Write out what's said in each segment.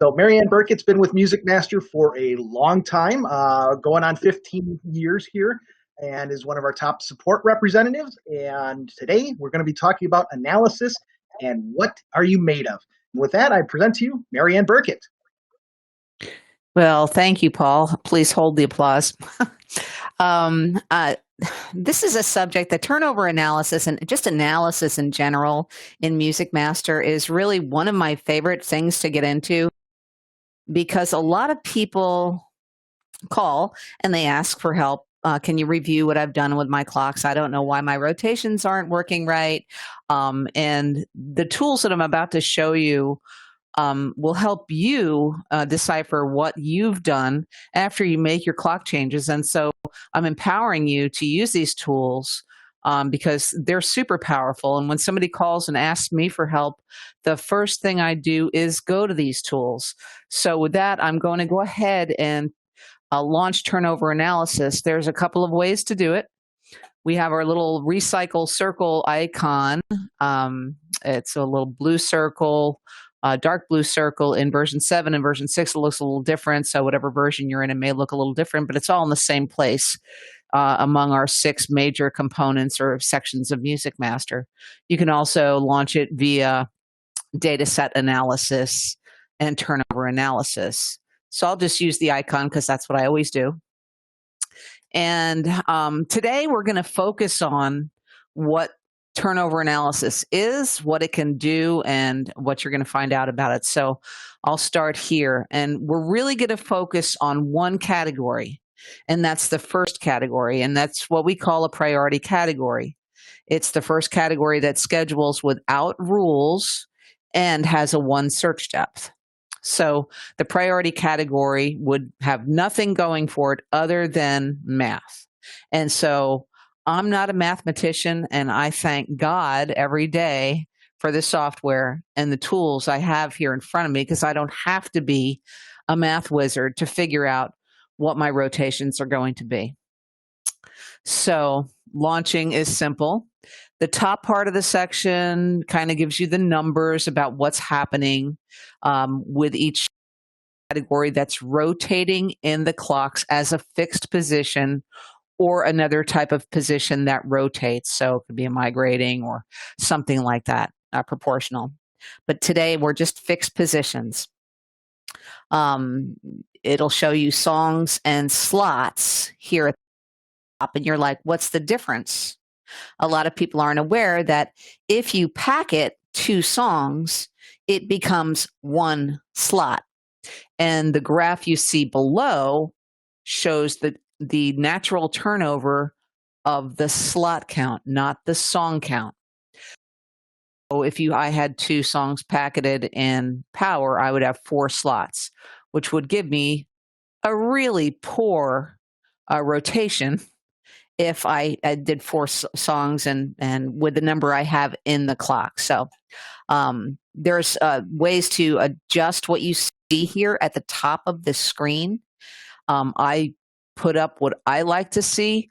So Marianne Burkett's been with MusicMaster for a long time, going on 15 years here, and is one of our top support representatives. And today we're going to be talking about analysis and what are you made of. And with that, I present to you Marianne Burkett. Well, thank you, Paul. Please hold the applause. This is a subject, the turnover analysis and just analysis in general in MusicMaster is really one of my favorite things to get into, because a lot of people call and they ask for help. Can you review what I've done with my clocks? I don't know why my rotations aren't working right. And the tools that I'm about to show you will help you decipher what you've done after you make your clock changes. And so I'm empowering you to use these tools because they're super powerful. And when somebody calls and asks me for help, the first thing I do is go to these tools. So with that, I'm going to go ahead and launch turnover analysis. There's a couple of ways to do it. We have our little recycle circle icon. It's a little blue circle, dark blue circle in version 7 and version 6. It looks a little different. So whatever version you're in, it may look a little different, but it's all in the same place among our 6 major components or sections of MusicMaster. You can also launch it via dataset analysis and turnover analysis. So I'll just use the icon because that's what I always do. And today we're going to focus on what turnover analysis is, what it can do, and what you're going to find out about it. So I'll start here. And we're really going to focus on one category, and that's the first category. And that's what we call a priority category. It's the first category that schedules without rules and has a 1 search depth. So the priority category would have nothing going for it other than math. And so I'm not a mathematician, and I thank God every day for the software and the tools I have here in front of me, because I don't have to be a math wizard to figure out what my rotations are going to be. So launching is simple. The top part of the section kind of gives you the numbers about what's happening with each category that's rotating in the clocks as a fixed position or another type of position that rotates. So it could be a migrating or something like that, proportional. But today we're just fixed positions. It'll show you songs and slots here at the top, and you're like, what's the difference? A lot of people aren't aware that if you packet 2 songs, it becomes 1 slot. And the graph you see below shows the natural turnover of the slot count, not the song count. So if I had 2 songs packeted in Power, I would have 4 slots, which would give me a really poor rotation if I did 4 songs and with the number I have in the clock. So there's ways to adjust what you see here at the top of the screen. I put up what I like to see.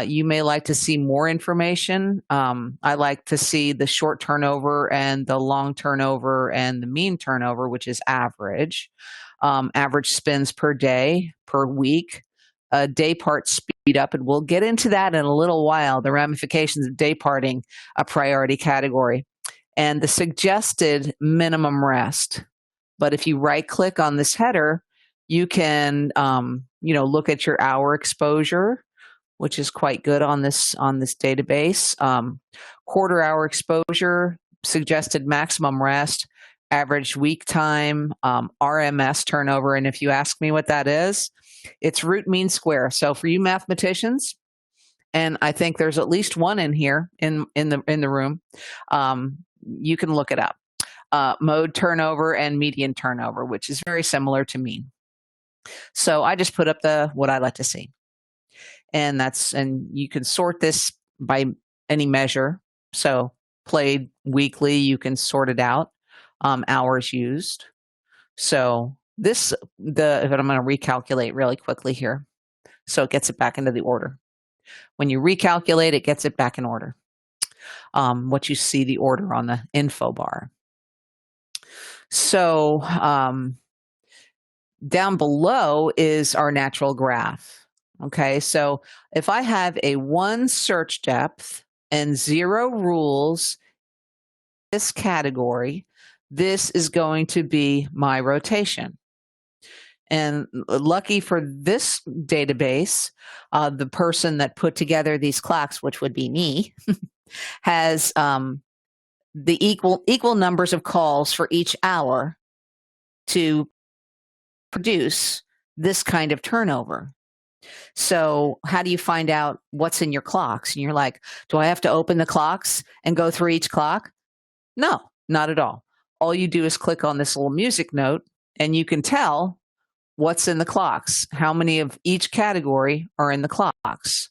You may like to see more information. I like to see the short turnover and the long turnover and the mean turnover, which is average. Average spins per day, per week. Day part speed up, and we'll get into that in a little while, the ramifications of day parting a priority category, and the suggested minimum rest. But if you right click on this header, you can look at your hour exposure, which is quite good on this database. Quarter hour exposure, suggested maximum rest, average week time, RMS turnover. And if you ask me what that is, it's root mean square. So for you mathematicians, and I think there's at least one in here in the room, you can look it up. Mode turnover and median turnover, which is very similar to mean. So I just put up what I like to see, and you can sort this by any measure. So played weekly, you can sort it out. Hours used. So if I'm going to recalculate really quickly here. So it gets it back into the order. When you recalculate, it gets it back in order. What you see the order on the info bar. So down below is our natural graph. Okay, so if I have a 1 search depth and 0 rules in this category, this is going to be my rotation. And lucky for this database, the person that put together these clocks, which would be me, has the equal numbers of calls for each hour to produce this kind of turnover. So how do you find out what's in your clocks? And you're like, do I have to open the clocks and go through each clock? No, not at all. All you do is click on this little music note and you can tell what's in the clocks, how many of each category are in the clocks.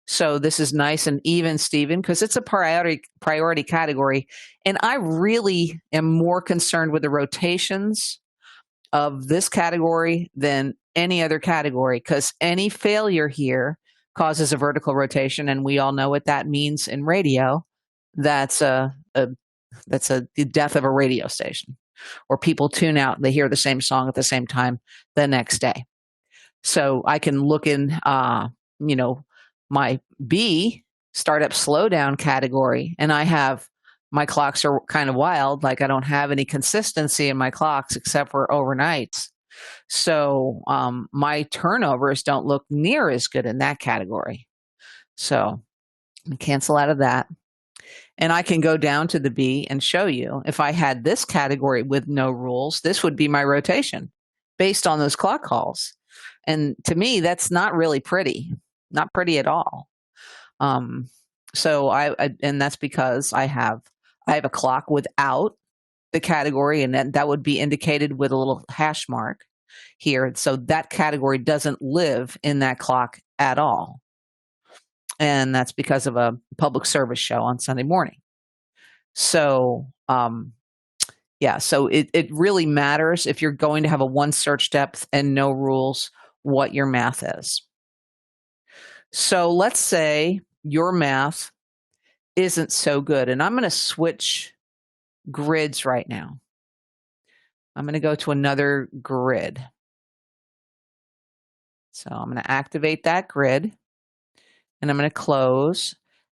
So this is nice and even, Stephen, because it's a priority category. And I really am more concerned with the rotations of this category than any other category, because any failure here causes a vertical rotation, and we all know what that means in radio. That's the death of a radio station, or people tune out and they hear the same song at the same time the next day. So I can look in, my B startup slowdown category, and I have my clocks are kind of wild. Like I don't have any consistency in my clocks except for overnights. So my turnovers don't look near as good in that category. So I cancel out of that. And I can go down to the B and show you if I had this category with no rules, this would be my rotation based on those clock calls. And to me, that's not really pretty, not pretty at all. So and that's because I have a clock without the category, and that would be indicated with a little hash mark here. So that category doesn't live in that clock at all. And that's because of a public service show on Sunday morning. So, so it really matters if you're going to have a 1 search depth and no rules, what your math is. So let's say your math isn't so good. And I'm going to switch grids right now. I'm going to go to another grid. So I'm going to activate that grid, and I'm going to close,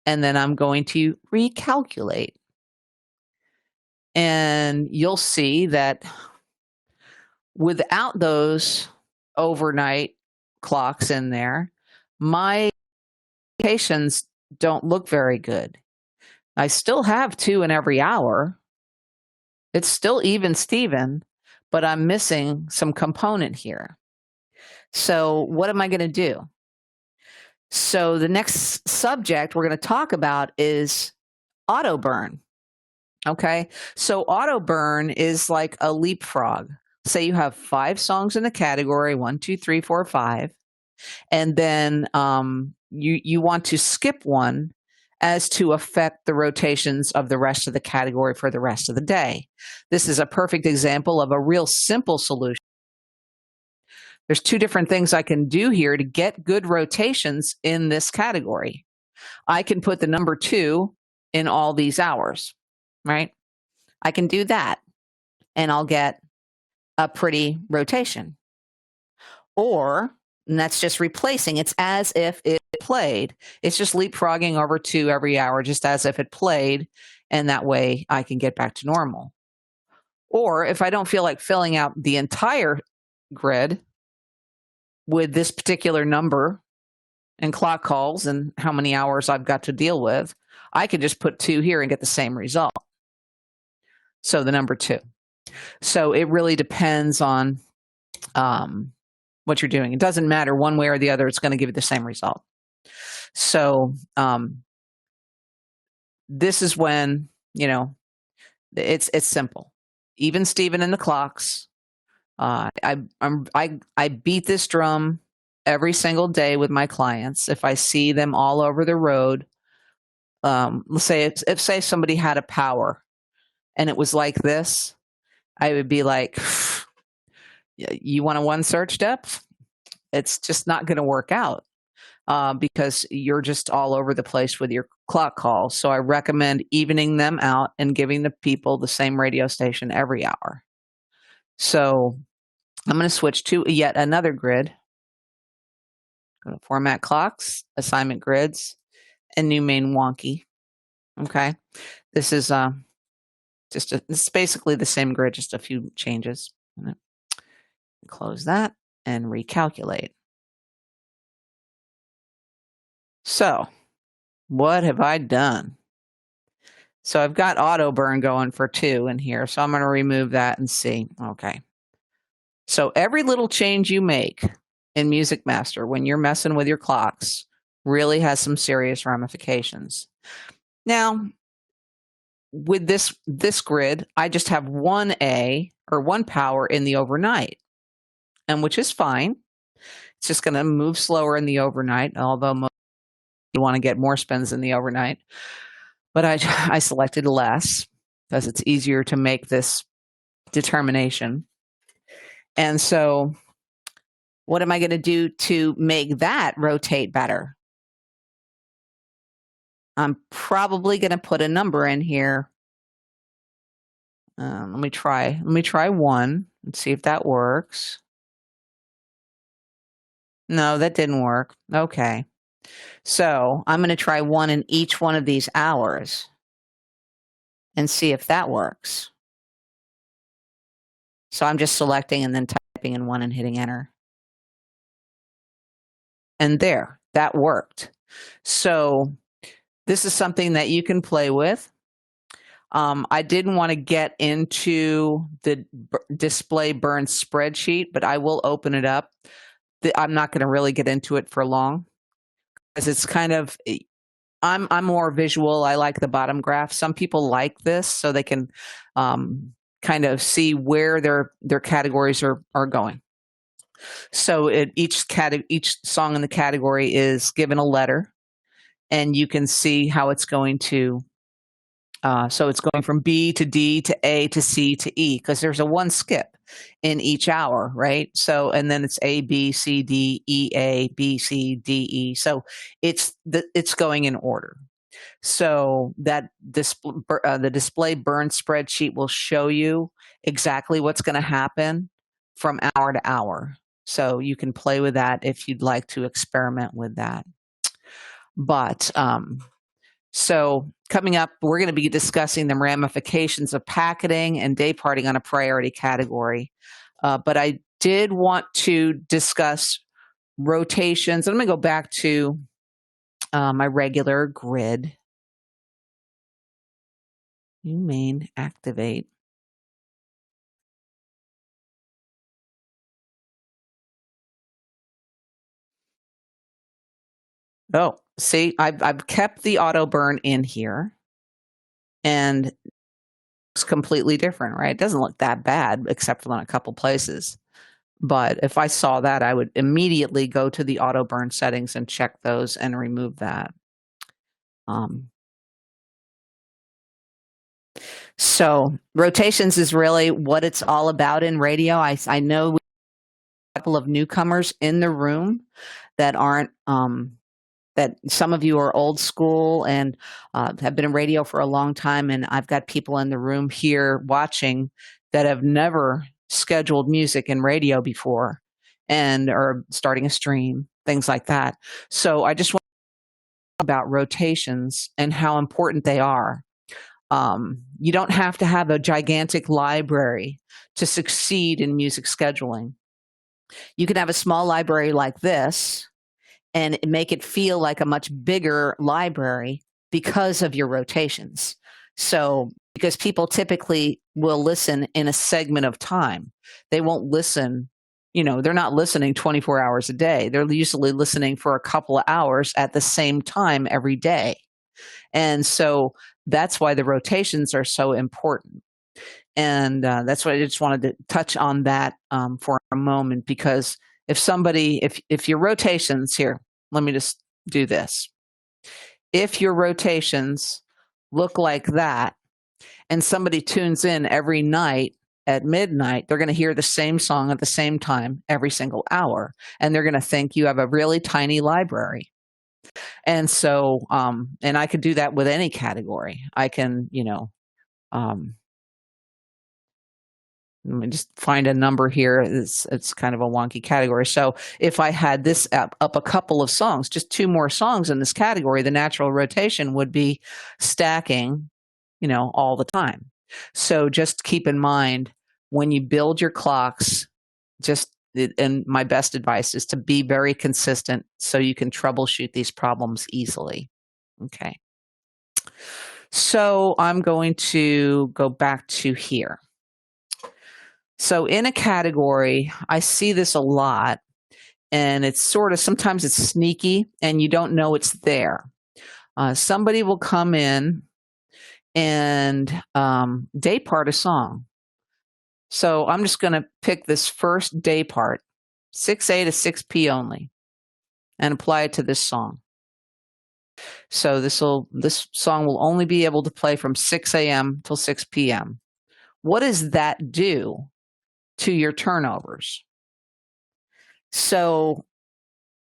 and then I'm going to recalculate. And you'll see that without those overnight clocks in there, my rotations don't look very good. I still have 2 in every hour. It's still even Steven, but I'm missing some component here. So what am I going to do? So the next subject we're going to talk about is auto burn. Okay, so auto burn is like a leapfrog. Say you have 5 songs in the category, 1, 2, 3, 4, 5, and then you want to skip one as to affect the rotations of the rest of the category for the rest of the day. This is a perfect example of a real simple solution. There's 2 different things I can do here to get good rotations in this category. I can put the number 2 in all these hours, right? I can do that, and I'll get a pretty rotation. Or, and that's just replacing, it's as if it played. It's just leapfrogging over 2 every hour, just as if it played, and that way I can get back to normal. Or if I don't feel like filling out the entire grid with this particular number and clock calls and how many hours I've got to deal with, I could just put 2 here and get the same result. So the number 2. So it really depends on what you're doing. It doesn't matter one way or the other. It's going to give you the same result. So this is when, it's simple. Even Steven in the clocks. I beat this drum every single day with my clients. If I see them all over the road, let's say if somebody had a power and it was like this, I would be like, you want a 1 search depth? It's just not going to work out because you're just all over the place with your clock calls. So I recommend evening them out and giving the people the same radio station every hour. So I'm going to switch to yet another grid. Go to Format Clocks, Assignment Grids, and New Main Wonky. Okay. This is it's basically the same grid, just a few changes. Close that and recalculate. So, what have I done? So I've got auto burn going for 2 in here. So I'm going to remove that and see. Okay. So every little change you make in MusicMaster when you're messing with your clocks really has some serious ramifications. Now, with this grid, I just have one A or one power in the overnight, and which is fine. It's just going to move slower in the overnight, although most you want to get more spins in the overnight. But I selected less because it's easier to make this determination. And so what am I going to do to make that rotate better? I'm probably going to put a number in here. Let me try 1 and see if that works. No, that didn't work. Okay. So I'm going to try 1 in each one of these hours and see if that works. So I'm just selecting and then typing in 1 and hitting enter. And there, that worked. So this is something that you can play with. I didn't want to get into the display burn spreadsheet, but I will open it up. I'm not going to really get into it for long because it's kind of, I'm more visual. I like the bottom graph. Some people like this so they can kind of see where their categories are going. So each song in the category is given a letter, and you can see how it's going to. So it's going from B to D to A to C to E because there's a 1 skip in each hour, right? So and then it's A, B, C, D, E, A, B, C, D, E. So it's going in order. So that the display burn spreadsheet will show you exactly what's going to happen from hour to hour. So you can play with that if you'd like to experiment with that. But so coming up, we're going to be discussing the ramifications of packeting and day parting on a priority category. But I did want to discuss rotations. I'm going to go back to my regular grid. New main, activate. Oh, see, I've kept the auto burn in here, and it's completely different, right? It doesn't look that bad, except for in a couple places. But if I saw that, I would immediately go to the auto burn settings and check those and remove that. So rotations is really what it's all about in radio. I know we have a couple of newcomers in the room that aren't that some of you are old school and have been in radio for a long time, and I've got people in the room here watching that have never scheduled music in radio before and are starting a stream, things like that. So I just want to talk about rotations and how important they are. You don't have to have a gigantic library to succeed in music scheduling. You can have a small library like this and make it feel like a much bigger library because of your rotations. So, because people typically will listen in a segment of time. They won't listen, they're not listening 24 hours a day. They're usually listening for a couple of hours at the same time every day. And so that's why the rotations are so important. And that's why I just wanted to touch on that for a moment, because if your rotations here, let me just do this. If your rotations look like that and somebody tunes in every night at midnight, they're going to hear the same song at the same time every single hour. And they're going to think you have a really tiny library. And so, and I could do that with any category. I can, let me just find a number here. It's kind of a wonky category. So if I had this up a couple of songs, just 2 more songs in this category, the natural rotation would be stacking, all the time. So just keep in mind when you build your clocks, and my best advice is to be very consistent so you can troubleshoot these problems easily. Okay. So I'm going to go back to here. So in a category, I see this a lot, and it's sometimes it's sneaky and you don't know it's there. Somebody will come in and day part a song. So I'm just going to pick this first day part, 6A to 6P only, and apply it to this song. So this song will only be able to play from 6 a.m. till 6 p.m. What does that do to your turnovers? So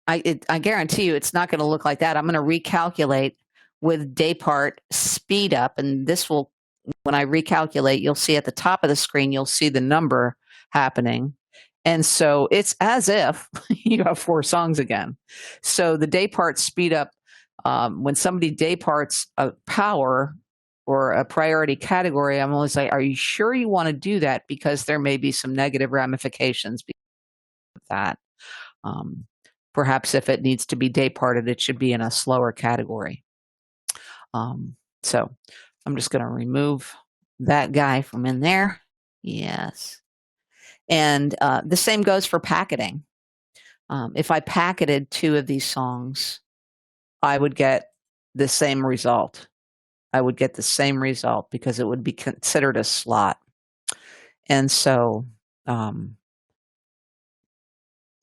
I guarantee you it's not going to look like that. I'm going to recalculate with day part speed up, and this will, when I recalculate, you'll see at the top of the screen, you'll see the number happening. And so it's as if you have 4 songs again. So the day part speed up, when somebody day parts a power or a priority category, I'm always like, are you sure you want to do that? Because there may be some negative ramifications because of that. Perhaps if it needs to be day parted, it should be in a slower category. So I'm just going to remove that guy from in there. Yes. And the same goes for packeting. If I packeted 2 of these songs, I would get the same result. I would get the same result because it would be considered a slot. And so, so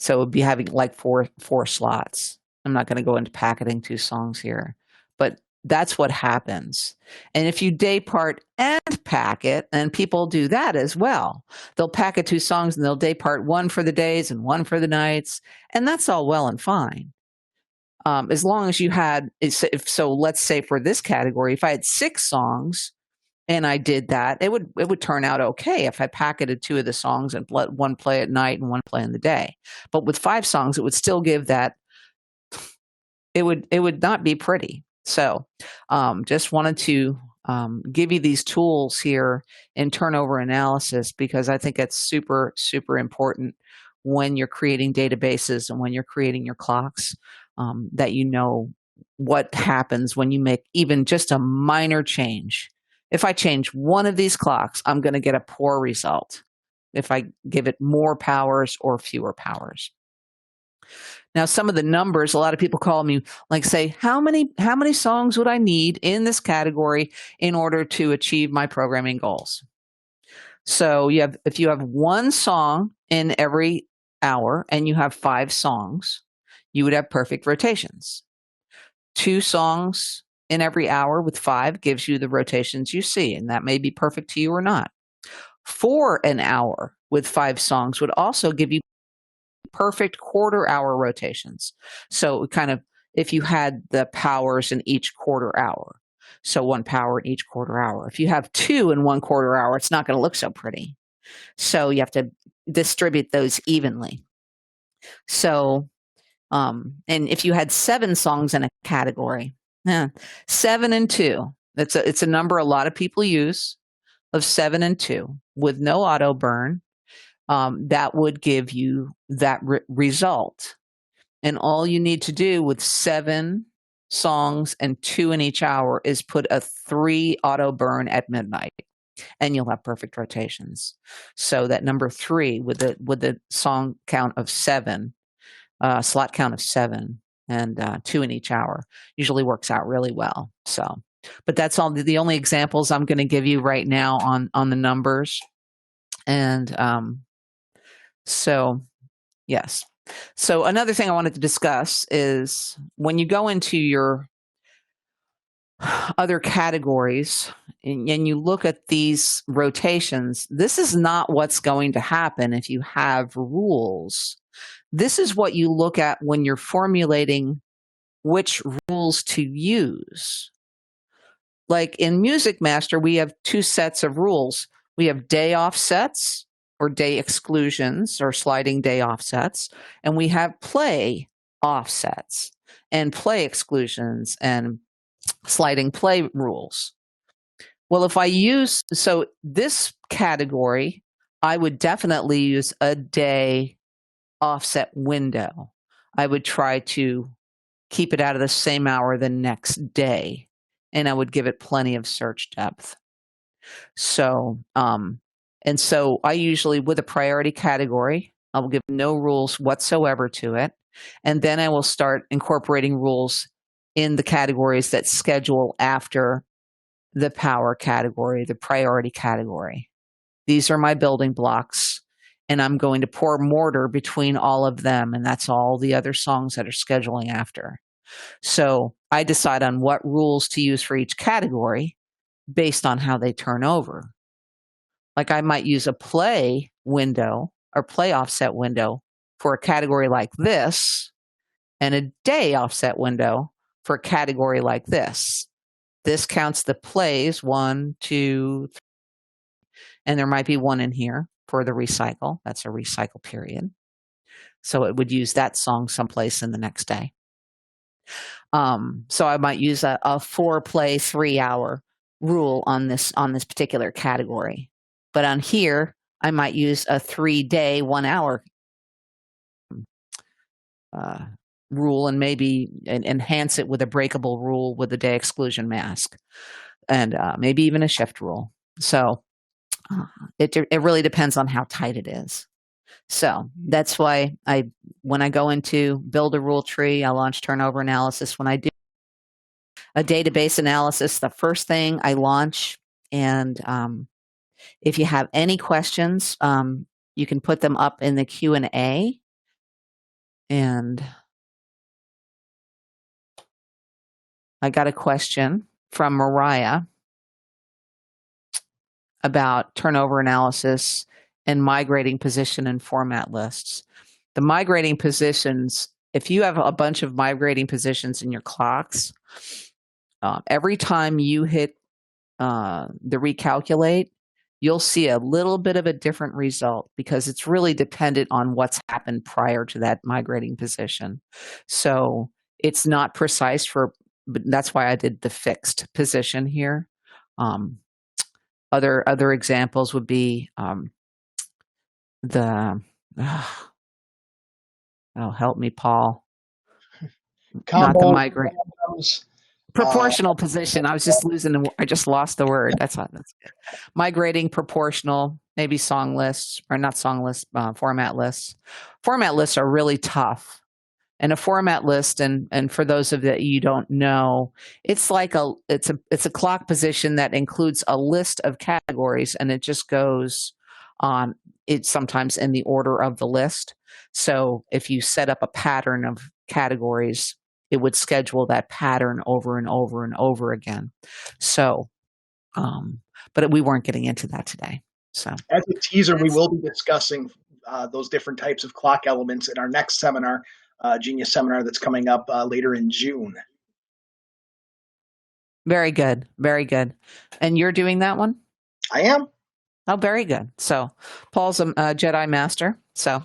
it would be having like four slots. I'm not going to go into packeting 2 songs here, but that's what happens. And if you day part and packet, and people do that as well, they'll packet 2 songs and they'll day part 1 for the days and 1 for the nights, and that's all well and fine. As long as you had, so let's say for this category, if I had 6 songs and I did that, it would turn out okay if I packeted 2 of the songs and let 1 play at night and 1 play in the day. But with 5 songs, it would still give that. It would not be pretty. So, just wanted to give you these tools here in turnover analysis because I think it's super, super important when you're creating databases and when you're creating your clocks, that you know what happens when you make even just a minor change. If I change one of these clocks, I'm going to get a poor result if I give it more powers or fewer powers. Now, some of the numbers, a lot of people call me, like say, how many songs would I need in this category in order to achieve my programming goals? So if you have 1 song in every hour and you have 5 songs, you would have perfect rotations. 2 songs in every hour with 5 gives you the rotations you see, and that may be perfect to you or not. 4 an hour with 5 songs would also give you perfect quarter-hour rotations. So kind of if you had the powers in each quarter hour. So 1 power in each quarter hour. If you have 2 in 1 quarter hour, it's not going to look so pretty. So you have to distribute those evenly. So, and if you had 7 songs in a category, 7 and 2, it's a number a lot of people use of 7 and 2 with no auto burn. That would give you that result. And all you need to do with 7 songs and 2 in each hour is put a 3 auto burn at midnight, and you'll have perfect rotations. So that number 3 with the song count of 7, slot count of 7, and 2 in each hour usually works out really well. So, but that's all the only examples I'm going to give you right now on the numbers. And so, yes. So another thing I wanted to discuss is when you go into your other categories and you look at these rotations, this is not what's going to happen if you have rules. This is what you look at when you're formulating which rules to use. Like in MusicMaster, we have 2 sets of rules. We have day off sets or day exclusions or sliding day offsets, and we have play offsets and play exclusions and sliding play rules. Well, if I use, so this category, I would definitely use a day offset window. I would try to keep it out of the same hour the next day, and I would give it plenty of search depth. So, and so I usually, with a priority category, I will give no rules whatsoever to it. And then I will start incorporating rules in the categories that schedule after the power category, the priority category. These are my building blocks, and I'm going to pour mortar between all of them, and that's all the other songs that are scheduling after. So I decide on what rules to use for each category based on how they turn over. Like I might use a play window or play offset window for a category like this, and a day offset window for a category like this. This counts the plays, 1, 2, 3, and there might be one in here for the recycle. That's a recycle period. So it would use that song someplace in the next day. So I might use a 4-play, 3-hour rule on this particular category. But on here, I might use a 3-day, 1-hour rule, and maybe enhance it with a breakable rule with a day exclusion mask, and maybe even a shift rule. So it really depends on how tight it is. So that's why when I go into build a rule tree, I launch turnover analysis. When I do a database analysis, the first thing I launch, and if you have any questions, you can put them up in the Q&A. And I got a question from Mariah about turnover analysis and migrating position and format lists. The migrating positions, if you have a bunch of migrating positions in your clocks, every time you hit the recalculate, you'll see a little bit of a different result because it's really dependent on what's happened prior to that migrating position. So it's not precise but that's why I did the fixed position here. Other examples would be help me, Paul. Not the migrate. Proportional position. I just lost the word. That's good. Migrating proportional, maybe song lists, or not song lists, format lists. Format lists are really tough. And a format list, and for those of you don't know, it's like it's a clock position that includes a list of categories, and it just goes on. It's sometimes in the order of the list. So if you set up a pattern of categories, it would schedule that pattern over and over and over again. So, but we weren't getting into that today. So, as a teaser, we will be discussing those different types of clock elements in our next seminar, Genius seminar that's coming up later in June. Very good. Very good. And you're doing that one? I am. Oh, very good. So Paul's a Jedi Master. So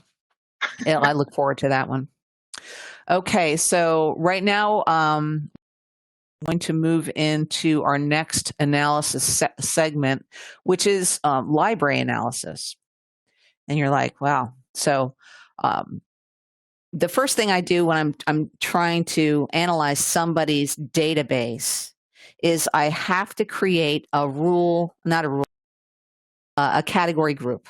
I look forward to that one. Okay. So right now, I'm going to move into our next analysis segment, which is library analysis. And you're like, wow. So the first thing I do when I'm trying to analyze somebody's database is I have to create a category group.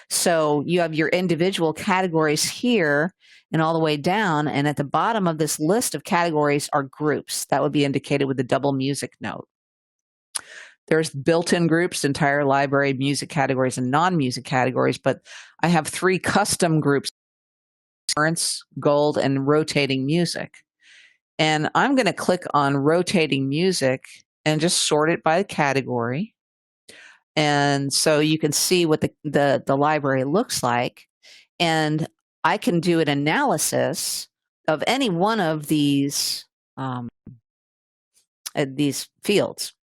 So you have your individual categories here and all the way down, and at the bottom of this list of categories are groups. That would be indicated with the double music note. There's built-in groups, entire library, music categories, and non-music categories, but I have 3 custom groups: currents, gold, and rotating music. And I'm going to click on rotating music and just sort it by category. And so you can see what the library looks like. And I can do an analysis of any one of these fields.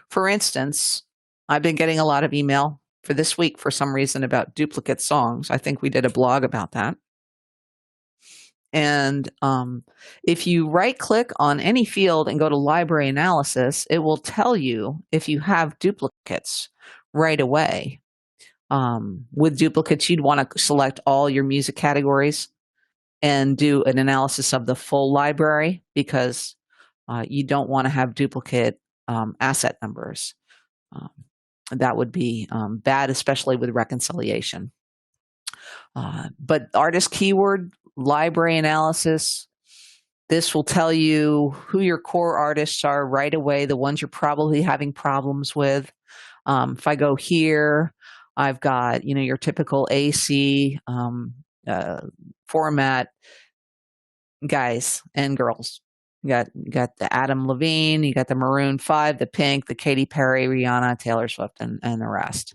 For instance, I've been getting a lot of email for this week for some reason about duplicate songs. I think we did a blog about that. And if you right-click on any field and go to Library Analysis, it will tell you if you have duplicates right away. With duplicates, you'd want to select all your music categories and do an analysis of the full library, because you don't want to have duplicate asset numbers. That would be bad, especially with reconciliation. But artist keyword, library analysis, this will tell you who your core artists are right away, the ones you're probably having problems with. If I go here, I've got, your typical AC format guys and girls. You got the Adam Levine, you got the Maroon 5, the Pink, the Katy Perry, Rihanna, Taylor Swift, and the rest.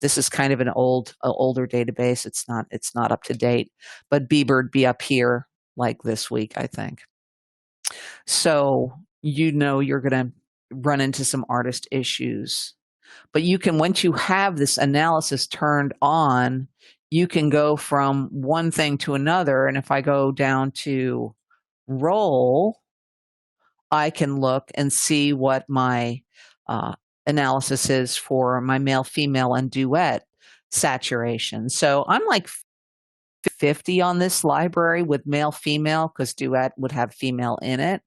This is kind of an older database. It's not up to date, but Bieber'd be up here like this week, I think. So you're going to run into some artist issues. But you can, once you have this analysis turned on, you can go from one thing to another. And if I go down to role, I can look and see what my analysis is for my male, female, and duet saturation. So I'm like 50 on this library with male, female, because duet would have female in it.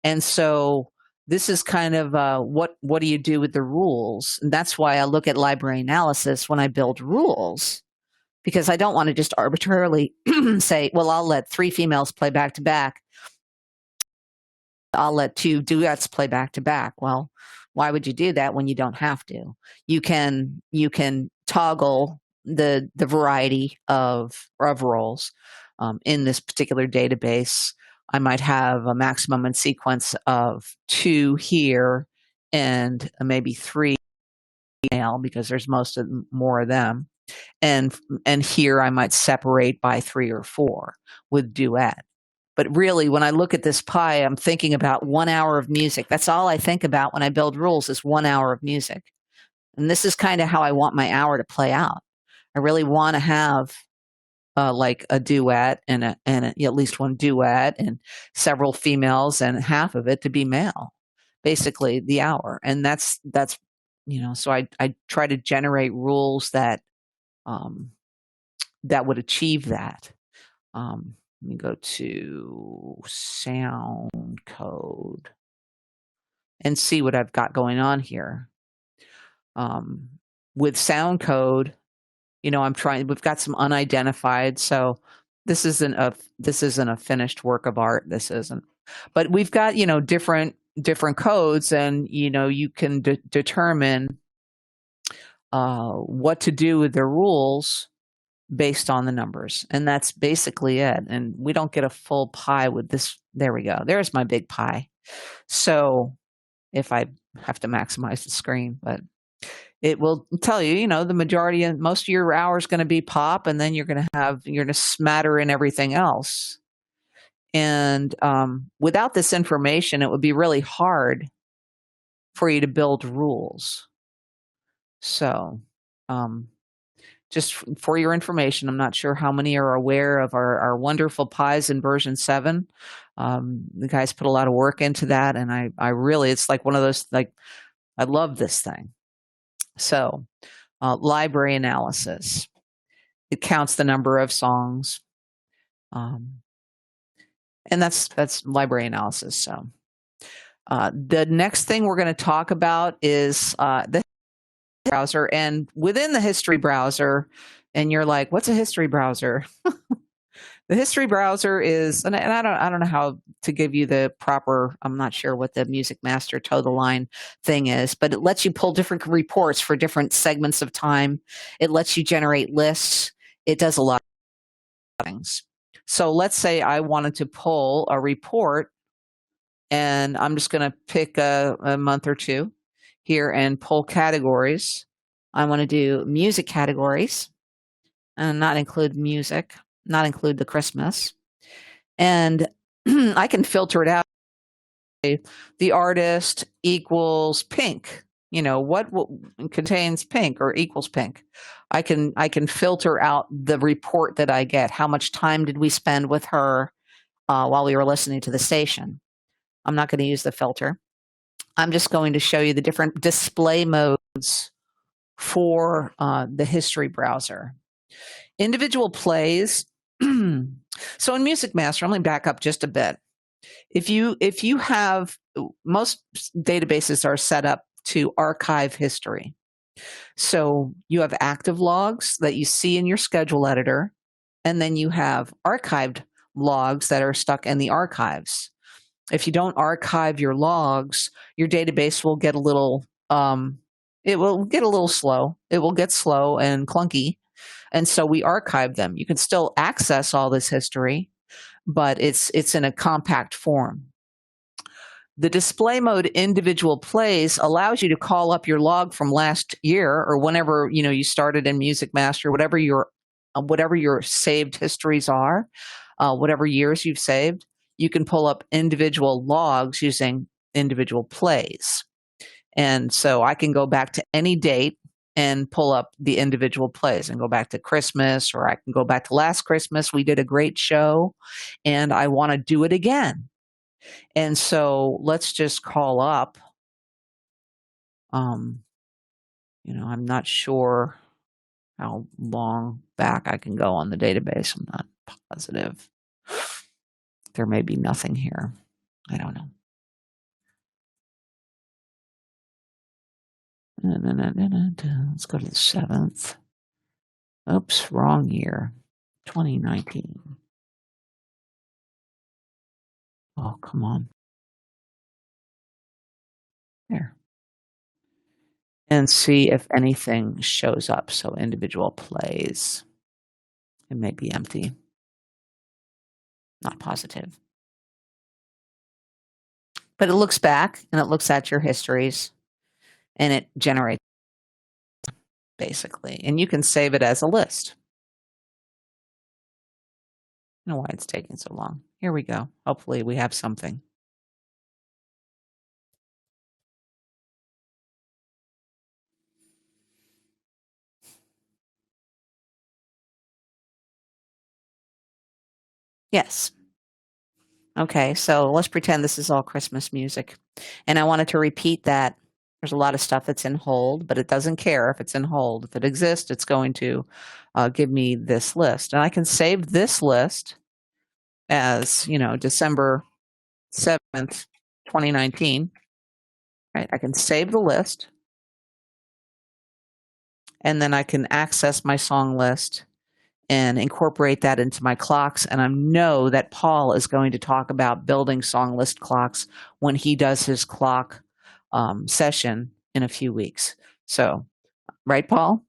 And so this is kind of what do you do with the rules? And that's why I look at library analysis when I build rules, because I don't want to just arbitrarily say, well, I'll let 3 females play back to back. I'll let 2 duets play back to back. Well, why would you do that when you don't have to? You can toggle the variety of roles in this particular database. I might have a maximum in sequence of 2 here and maybe 3 male, because there's more of them. And here I might separate by 3 or 4 with duet. But really, when I look at this pie, I'm thinking about 1 hour of music. That's all I think about when I build rules, is 1 hour of music. And this is kind of how I want my hour to play out. I really want to have like a duet and at least one duet and several females, and half of it to be male, basically the hour. And that's so I try to generate rules that would achieve that. Let me go to sound code and see what I've got going on here. With sound code, we've got some unidentified. So this isn't a finished work of art. This isn't, but we've got, different codes, and, you can determine what to do with the rules based on the numbers. And that's basically it. And we don't get a full pie with this. There we go. There's my big pie. So if I have to maximize the screen, but it will tell you, the majority and most of your hour is going to be pop, and then you're going to smatter in everything else. And without this information, it would be really hard for you to build rules. So just for your information, I'm not sure how many are aware of our wonderful pies in version 7. The guys put a lot of work into that, and I really, it's like one of those, like, I love this thing. So library analysis, it counts the number of songs, and that's library analysis. So the next thing we're going to talk about is the browser. And within the history browser, and you're like, what's a history browser? The history browser is, and I don't know how to give you the proper, I'm not sure what the MusicMaster toe the line thing is, but it lets you pull different reports for different segments of time. It lets you generate lists. It does a lot of things. So let's say I wanted to pull a report, and I'm just going to pick a month or two here and pull categories. I want to do music categories and not include music, not include the Christmas. And I can filter it out. The artist equals Pink. what contains pink or equals pink. I can filter out the report that I get. How much time did we spend with her while we were listening to the station? I'm not going to use the filter. I'm just going to show you the different display modes for the history browser. Individual plays. So in MusicMaster, let me back up just a bit. If you have, most databases are set up to archive history. So you have active logs that you see in your schedule editor, and then you have archived logs that are stuck in the archives. If you don't archive your logs, your database will get a little slow. It will get slow and clunky. And so we archive them. You can still access all this history, but it's in a compact form. The display mode individual plays allows you to call up your log from last year or whenever you started in MusicMaster, whatever your saved histories are, whatever years you've saved. You can pull up individual logs using individual plays. And so I can go back to any date and pull up the individual plays and go back to Christmas, or I can go back to last Christmas. We did a great show and I want to do it again. And so let's just call up, I'm not sure how long back I can go on the database. I'm not positive. There may be nothing here. I don't know. Let's go to the 7th. Oops, wrong year. 2019. Oh, come on. There. And see if anything shows up. So individual plays. It may be empty. Not positive. But it looks back and it looks at your histories and it generates basically. And you can save it as a list. I don't know why it's taking so long. Here we go. Hopefully we have something. Yes. Okay, so let's pretend this is all Christmas music. And I wanted to repeat that. There's a lot of stuff that's in hold, but it doesn't care if it's in hold. If it exists, it's going to give me this list. And I can save this list as, December 7th, 2019. Right? I can save the list. And then I can access my song list and incorporate that into my clocks. And I know that Paul is going to talk about building song list clocks when he does his clock session in a few weeks. So, right, Paul?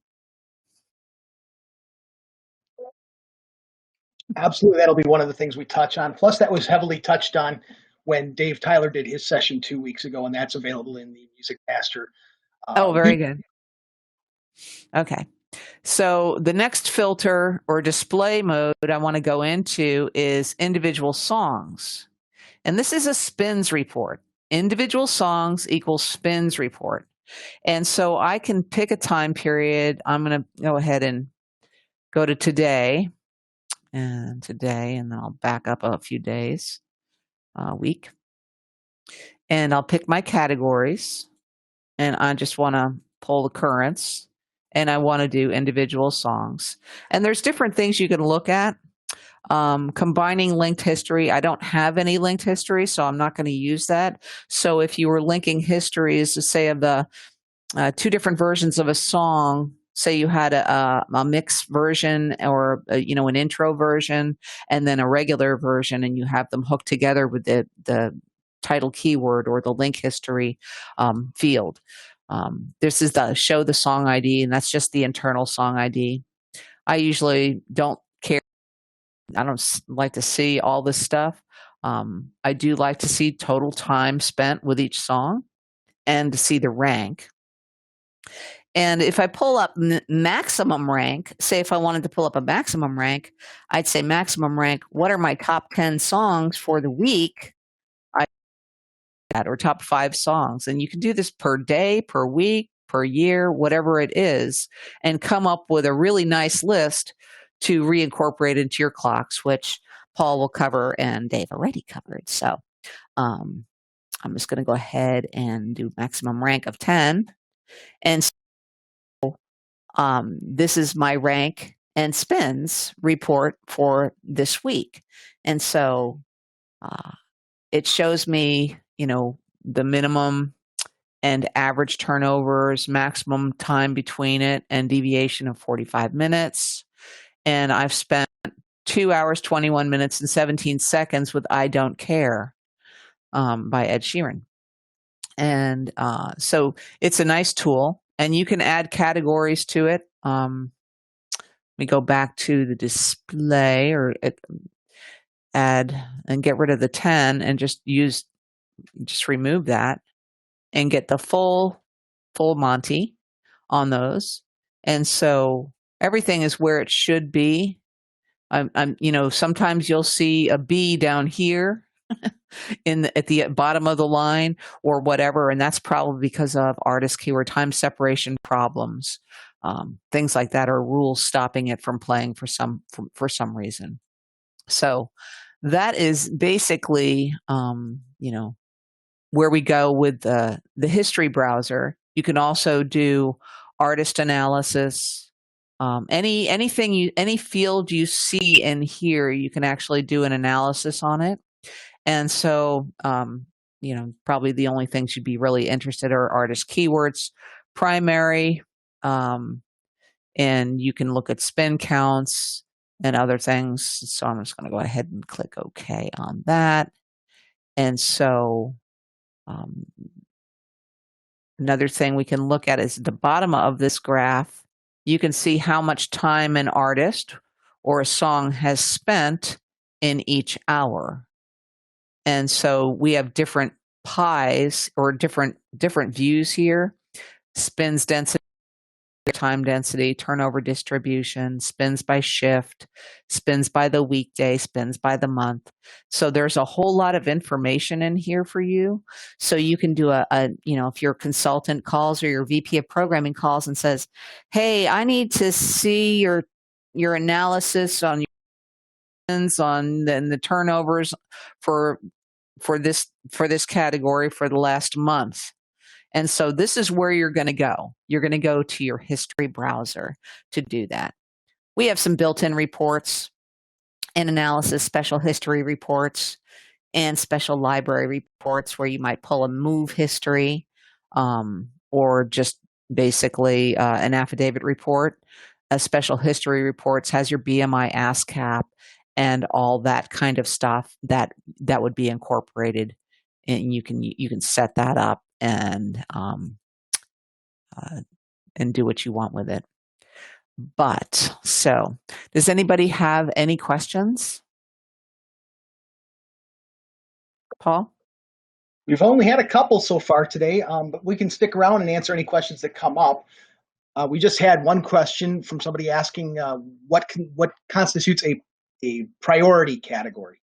Absolutely. That'll be one of the things we touch on. Plus, that was heavily touched on when Dave Tyler did his session 2 weeks ago, and that's available in the MusicMaster. Very good. Okay. So the next filter or display mode I want to go into is individual songs. And this is a spins report. Individual songs equals spins report. And so I can pick a time period. I'm going to go ahead and go to today, and then I'll back up a few days, a week. And I'll pick my categories, and I just want to pull the currents. And I want to do individual songs. And there's different things you can look at. Combining linked history. I don't have any linked history, so I'm not going to use that. So if you were linking histories, to say of the two different versions of a song, say you had a mixed version or an intro version and then a regular version, and you have them hooked together with the title keyword or the link history field. This is the show the song ID, and that's just the internal song ID. I usually don't care. I don't like to see all this stuff. I do like to see total time spent with each song and to see the rank. And if I pull up maximum rank, say if I wanted to pull up a maximum rank, I'd say maximum rank, what are my top 10 songs for the week? that, or top 5 songs. And you can do this per day, per week, per year, whatever it is, and come up with a really nice list to reincorporate into your clocks, which Paul will cover and Dave already covered. So I'm just going to go ahead and do maximum rank of 10. And so this is my rank and spins report for this week. And so it shows me, the minimum and average turnovers, maximum time between it, and deviation of 45 minutes. And I've spent 2 hours, 21 minutes, and 17 seconds with I Don't Care by Ed Sheeran. And so it's a nice tool, and you can add categories to it. Let me go back to the display, or add and get rid of the 10 and just remove that and get the full Monty on those. And so everything is where it should be. Sometimes you'll see a B down here at the bottom of the line or whatever, and that's probably because of artist keyword time separation problems, things like that, or rules stopping it from playing for some reason. So that is basically, where we go with the history browser. You can also do artist analysis. Any field you see in here, you can actually do an analysis on it. And so, probably the only things you'd be really interested are artist keywords, primary, and you can look at spin counts and other things. So I'm just going to go ahead and click OK on that. And so another thing we can look at is at the bottom of this graph. You can see how much time an artist or a song has spent in each hour. And so we have different pies or different views here. Spins density, time density, turnover distribution, spins by shift, spins by the weekday, spins by the month. So there's a whole lot of information in here for you. So you can do if your consultant calls or your VP of programming calls and says, hey, I need to see your analysis on the turnovers for this category for the last month. And so this is where you're going to go. You're going to go to your history browser to do that. We have some built-in reports and analysis, special history reports, and special library reports where you might pull a move history or just basically an affidavit report. A special history reports has your BMI ASCAP and all that kind of stuff that would be incorporated, and you can set that up and do what you want with it. But so, does anybody have any questions? Paul? We've only had a couple so far today, but we can stick around and answer any questions that come up. We just had one question from somebody asking what constitutes a priority category.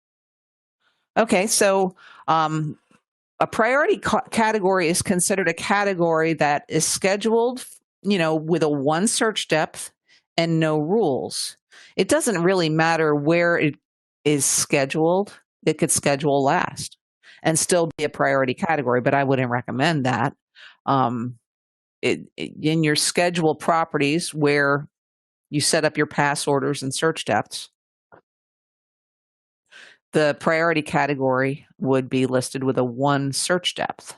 Okay, so a priority category is considered a category that is scheduled, with a one search depth and no rules. It doesn't really matter where it is scheduled. It could schedule last and still be a priority category, but I wouldn't recommend that. In your schedule properties where you set up your pass orders and search depths, the priority category would be listed with a one search depth.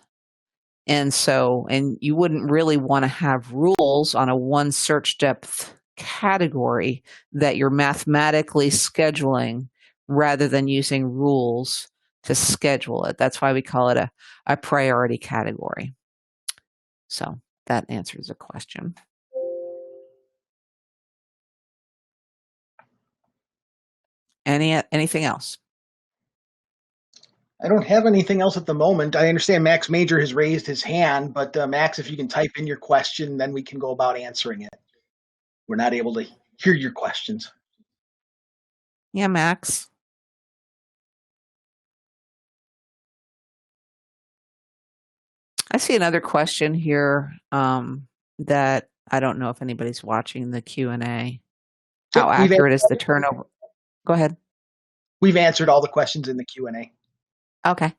And you wouldn't really want to have rules on a one search depth category that you're mathematically scheduling rather than using rules to schedule it. That's why we call it a priority category. So that answers the question. Anything else? I don't have anything else at the moment. I understand Max Major has raised his hand, but Max, if you can type in your question, then we can go about answering it. We're not able to hear your questions. Yeah, Max. I see another question here that I don't know if anybody's watching the Q&A. How Yep, accurate is the turnover? Go ahead. we've answered all the questions in the Q&A. Okay.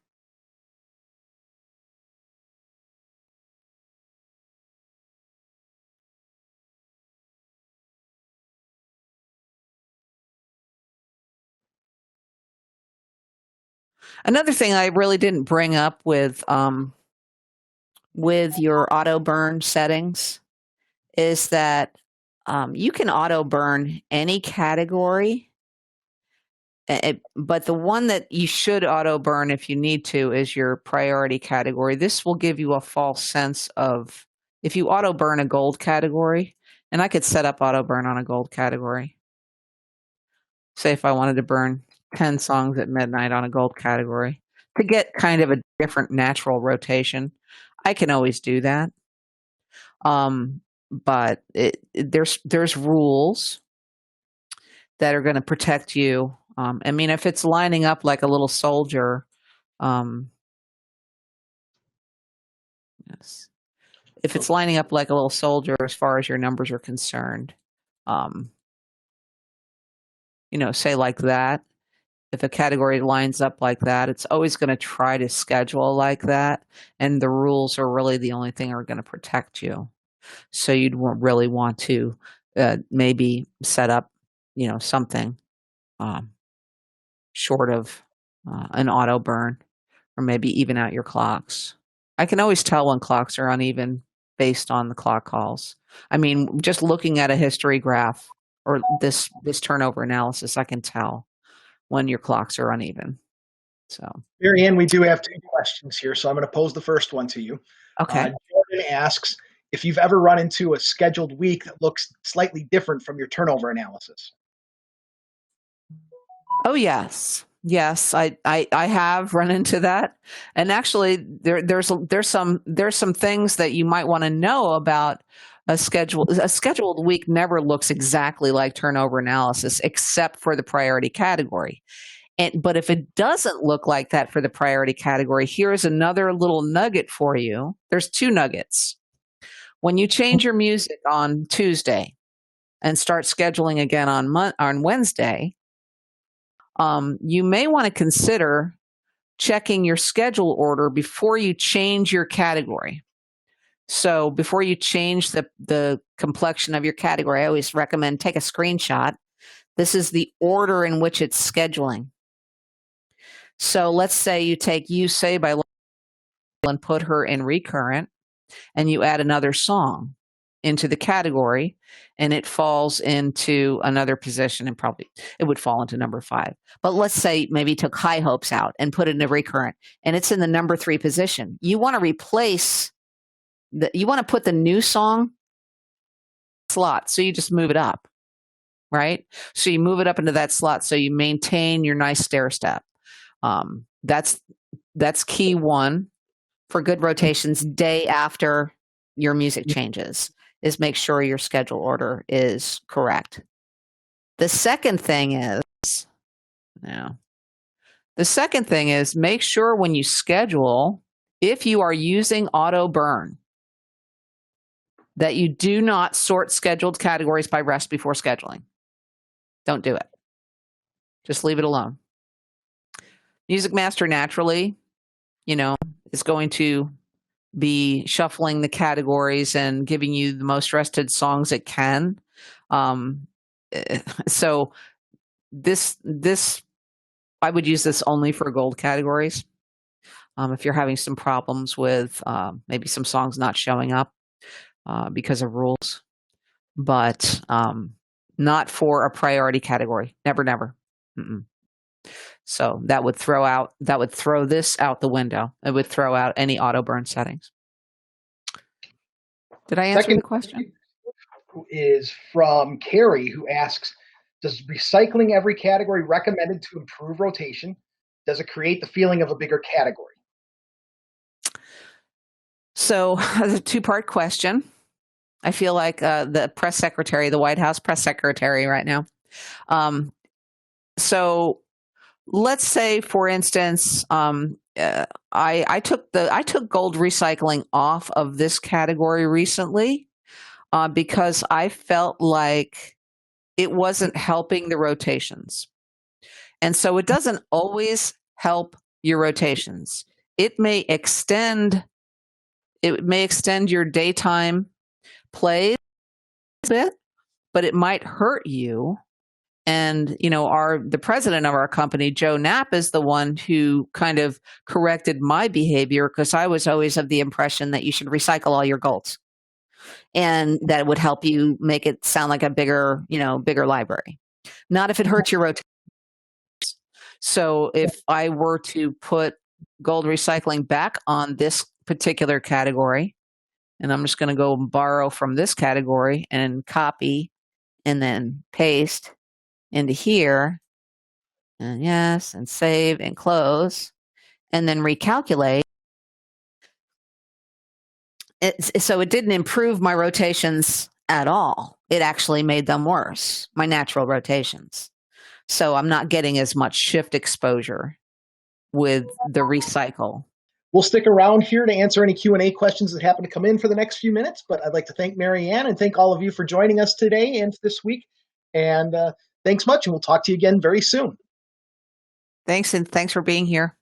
Another thing I really didn't bring up with your auto burn settings is that you can auto burn any category, but the one that you should auto burn if you need to is your priority category. This will give you a false sense of if you auto burn a gold category, and I could set up auto burn on a gold category. Say if I wanted to burn 10 songs at midnight on a gold category to get kind of a different natural rotation, I can always do that. But there's rules that are going to protect you. I mean, if it's lining up like a little soldier, yes. If it's lining up like a little soldier as far as your numbers are concerned, say like that. If a category lines up like that, it's always going to try to schedule like that. And the rules are really the only thing that are going to protect you. So you'd really want to maybe set up, something short of an auto burn, or maybe even out your clocks. I can always tell when clocks are uneven based on the clock calls. I mean, just looking at a history graph or this turnover analysis, I can tell when your clocks are uneven. So, Marianne, we do have 2 questions here, so I'm going to pose the first one to you. okay. Jordan asks if you've ever run into a scheduled week that looks slightly different from your turnover analysis. Oh yes. Yes, I have run into that. And actually there's some things that you might want to know about a scheduled week never looks exactly like turnover analysis except for the priority category. But if it doesn't look like that for the priority category, here's another little nugget for you. There's 2 nuggets. When you change your music on Tuesday and start scheduling again on Wednesday, you may want to consider checking your schedule order before you change your category. So before you change the complexion of your category, I always recommend take a screenshot. This is the order in which it's scheduling. So let's say you take You Say by and put her in recurrent, and you add another song into the category, and it falls into another position, and probably it would fall into number 5. But let's say maybe you took High Hopes out and put it in a recurrent, and it's in the number 3 position. You want to replace you want to put the new song slot, so you just move it up, right? So you move it up into that slot, so you maintain your nice stair step. That's key 1 for good rotations day after your music changes, is make sure your schedule order is correct. The second thing is make sure when you schedule, if you are using auto burn, that you do not sort scheduled categories by rest before scheduling. Don't do it. Just leave it alone. MusicMaster naturally, is going to be shuffling the categories and giving you the most rested songs it can. So this I would use this only for gold categories. If you're having some problems with maybe some songs not showing up because of rules, but not for a priority category. Never. Mm-mm. So that would throw this out the window. It would throw out any auto burn settings. Did I answer the question? Is from Carrie, who asks, does recycling every category recommended to improve rotation? Does it create the feeling of a bigger category? So that's a 2-part question. I feel like the press secretary, the White House press secretary right now. So let's say, for instance, I took gold recycling off of this category recently because I felt like it wasn't helping the rotations. And so it doesn't always help your rotations. It may extend your daytime play a bit, but it might hurt you. And the president of our company, Joe Knapp, is the one who kind of corrected my behavior, because I was always of the impression that you should recycle all your golds, and that would help you make it sound like a bigger library. Not if it hurts your rotation. So if I were to put gold recycling back on this particular category, and I'm just going to go borrow from this category and copy and then paste into here, and yes, and save and close, and then recalculate. So it didn't improve my rotations at all. It actually made them worse, my natural rotations. So I'm not getting as much shift exposure with the recycle. We'll stick around here to answer any Q&A questions that happen to come in for the next few minutes, but I'd like to thank Marianne and thank all of you for joining us today and this week. And thanks much, and we'll talk to you again very soon. Thanks, and thanks for being here.